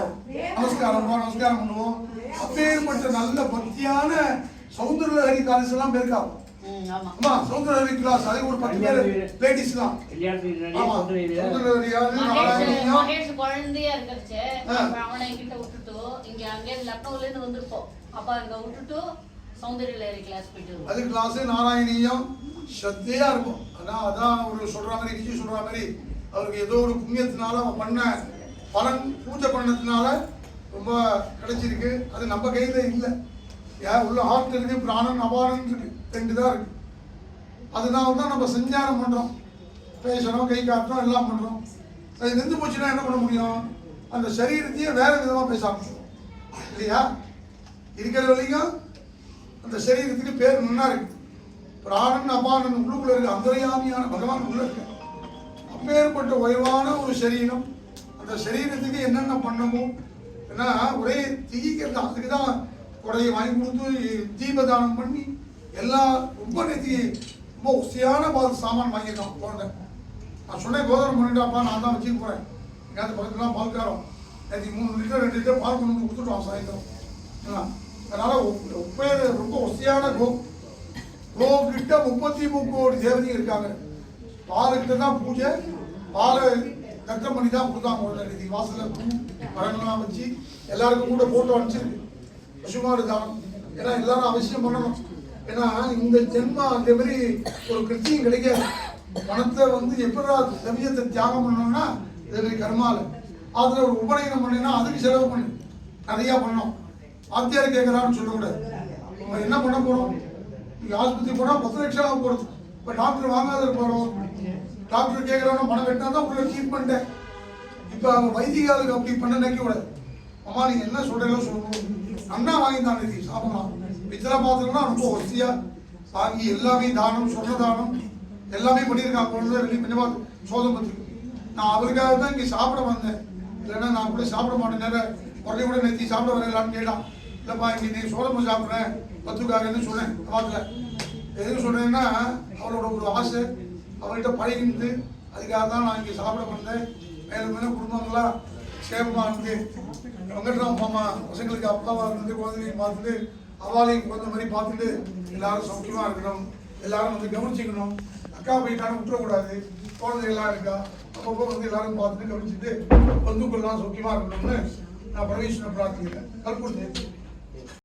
நமஸ்காரம் நமஸ்காரம் பண்ணுவோம். அப்பேற்பட்ட நல்ல பக்தியான சௌந்தரஹரி கிளாஸ் எல்லாம் பேருக்காகும். ஆமா, சௌந்தரஹரி கிளாஸ் அதுக்கு ஒரு 10 பேர் லேடிஸ் தான். மகேஷ் குழந்தையா இருக்கச்சு அவனை கிட்ட விட்டுட்டு இங்க அங்கே லக்னோல இருந்து வந்திருப்போம். அப்ப அங்க விட்டுட்டு சௌந்தரஹரி கிளாஸ் போயிட்டு அது கிளாஸ் நாராயணியம் சத்தையா இருக்கும். அதான் ஒரு சொல்ற மாதிரி கிச்சி சொல்ற மாதிரி அவருக்கு ஏதோ ஒரு புண்ணியத்தினால அவன் பண்ண பலன் பூஜை பண்ணதுனால ரொம்ப கிடைச்சிருக்கு. அது நம்ம கையில இல்லை. ஏன் உள்ள ஹார்ட் இருக்கு, பிராணன் அபாரன் இருக்கு, 2 தான் இருக்கு. அதனால தான் நம்ம சஞ்சாரம் பண்றோம், பேசுறோம், கை காட்டுறோம், எல்லாம் பண்றோம். அது நின்று போச்சுன்னா என்ன பண்ண முடியும்? அந்த சரீரத்தையே வேற விதமா பேச ஆரம்பிச்சிடும் இல்லையா? இருக்கிற வரைக்கும் அந்த சரீரத்துக்கு பேர் முன்னா இருக்கு. பிராணன் அபானன் உள்ளுக்குள்ள இருக்கு, அந்தர்யாமியான பகவான் உள்ள இருக்கு. அப்பேற்பட்ட உயர்வான ஒரு சரீரம். அந்த சரீரத்துக்கு என்னென்ன பண்ணமோ, ஏன்னா ஒரே தீக்கிறது. அதுக்கு தான் குறையை வாங்கி கொடுத்து தீபதானம் பண்ணி எல்லாம் ரொம்ப நேற்று ரொம்ப ஒசியான சாமான் வாங்கியிருக்கான் குழந்தை. நான் சொன்னேன் கோதானம் பண்ணிட்டாப்பா, நான் தான் வச்சுக்க போகிறேன். எங்கேயாவது பக்கத்துலாம் பால்காரம் நேற்று 3 லிட்டர் 2 லிட்டர் பால் கொண்டு வந்து கொடுத்துட்டோம் சாயந்தரம். அதனால் உப்பேர் ரொம்ப ஒசியான கோகிட்ட 33 கோடி தேவதையும் இருக்காங்க. பாலுக்கிட்ட தான் பூஜை, பாலை கட்டம் பண்ணி தான் கொடுத்தாங்க. இன்னைக்கு வாசலில் பூ மரங்கள்லாம் வச்சு எல்லாருக்கும் கூட போட்டோ அனுப்பிச்சிருக்கு. பசுமாடு தானம் ஏன்னா எல்லாரும் அவசியம் பண்ணணும். ஏன்னா இந்த ஜென்மா அதே மாதிரி ஒரு கிருத்தியும் கிடைக்காது. பணத்தை வந்து எப்படா சமயத்தை தியாகம் பண்ணோம்னா இதே கர்மால அதில் ஒரு உபநயனம் பண்ணினா அதுக்கு செலவு பண்ணு நிறையா பண்ணோம். வாத்தியார் கேட்குறான்னு சொல்லக்கூடாது. நம்ம என்ன பண்ண போகிறோம்? நீங்கள் ஆஸ்பத்திரி போனால் 10 லட்சம் ஆக போகிறது. இப்போ டாக்டர் வாங்காத போகிறோம். டாக்டர் கேட்குறவன பணம் கட்டினா தான் உள்ள ட்ரீட்மெண்ட்டு. இப்போ அவங்க வைத்தியாளுக்கு அப்படி பண்ண நினைக்கக்கூடாது. அம்மா நீங்கள் என்ன சொல்கிறீங்களோ சொல்லணும். அண்ணா வாங்கி தான் நினைக்கி சாப்பிடலாம். பித்தளை பாத்திரம்னா ரொம்ப வசதியாக வாங்கி எல்லாமே தானம், சொன்ன தானம் எல்லாமே பண்ணியிருக்காங்க. குழந்தை சோதம் பற்றி நான் அவருக்காக தான் இங்கே சாப்பிட வந்தேன். இல்லைன்னா நான் கூட சாப்பிட மாட்டேன். நேரம் உடனே கூட நேற்று சாப்பிட வரலான்னு கேட்டான். இல்லைப்பா இங்கே நீ சோதம் சாப்பிட்றேன் பத்துக்காகன்னு சொன்னேன். வாக்கில் எதுக்கு சொல்கிறேன்னா அவளோட ஒரு ஆசை அவர்கிட்ட பழகிட்டு அதுக்காக தான் நான் இங்கே சாப்பிட வந்தேன். மேலும் மேலும் குடும்பங்களாக சேமமாக இருந்து வெங்கட்ராம் மாமா பசங்களுக்கு அப்பாவாக இருந்து குழந்தைங்களையும் பார்த்துட்டு அவாலையும் குழந்தை மாதிரி பார்த்துட்டு எல்லாரும் சௌக்கியமாக இருக்கணும். எல்லாரும் வந்து கவனிச்சுக்கணும். அக்கா போயிட்டாலும் விட்டுறக்கூடாது. குழந்தைகள்லாம் இருக்கா அப்பப்போ வந்து எல்லாரும் பார்த்துட்டு கவனிச்சுட்டு பந்துக்கள்லாம் சௌக்கியமாக இருக்கணும்னு நான் பரமேஸ்வரனை பிரார்த்திக்கிறேன். கற்பூர்